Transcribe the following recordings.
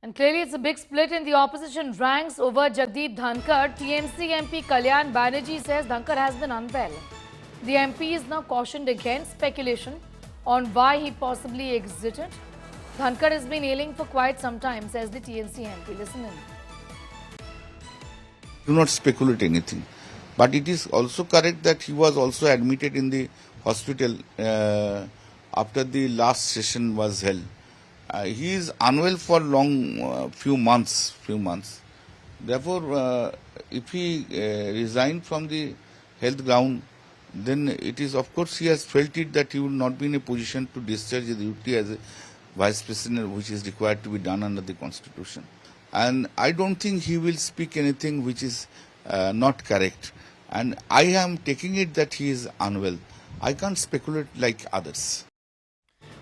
And clearly it's a big split in the opposition ranks over Jagdeep Dhankar. TMC MP Kalyan Banerjee says Dhankar has been unwell. The MP is now cautioned against speculation on why he possibly exited. Dhankar has been ailing for quite some time, says the TMC MP. Listen in. Do not speculate anything. But it is also correct that he was also admitted in the hospital after the last session was held. He is unwell for few months. Therefore, if he resigned from the health ground, then it is, of course, he has felt it that he will not be in a position to discharge the duty as a vice president, which is required to be done under the constitution. And I don't think he will speak anything which is not correct. And I am taking it that he is unwell. I can't speculate like others.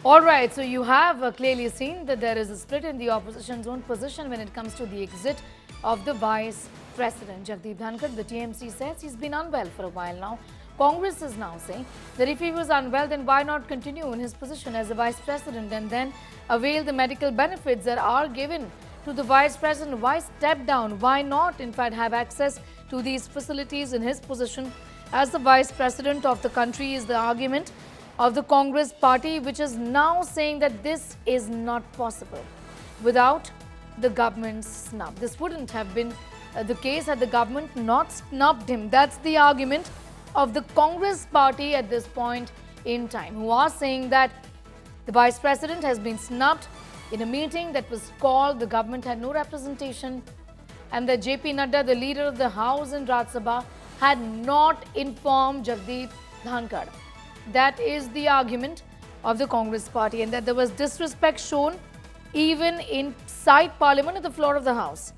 All right, so you have clearly seen that there is a split in the opposition's own position when it comes to the exit of the vice president. Jagdeep Dhankar, the TMC says he's been unwell for a while now. Congress is now saying that if he was unwell, then why not continue in his position as a vice president and then avail the medical benefits that are given to the vice president? Why step down? Why not, in fact, have access to these facilities in his position as the vice president of the country is the argument of the Congress party, which is now saying that this is not possible without the government's snub. This wouldn't have been the case had the government not snubbed him. That's the argument of the Congress party at this point in time, who are saying that the vice president has been snubbed in a meeting that was called. The government had no representation, and that JP Nadda, the leader of the House in Rajya Sabha, had not informed Jagdeep Dhankar. That is the argument of the Congress party, and that there was disrespect shown even inside Parliament at the floor of the House.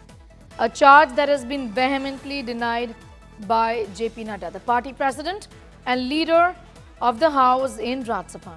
A charge that has been vehemently denied by JP Nadda, the party president and leader of the House in Rajya Sabha.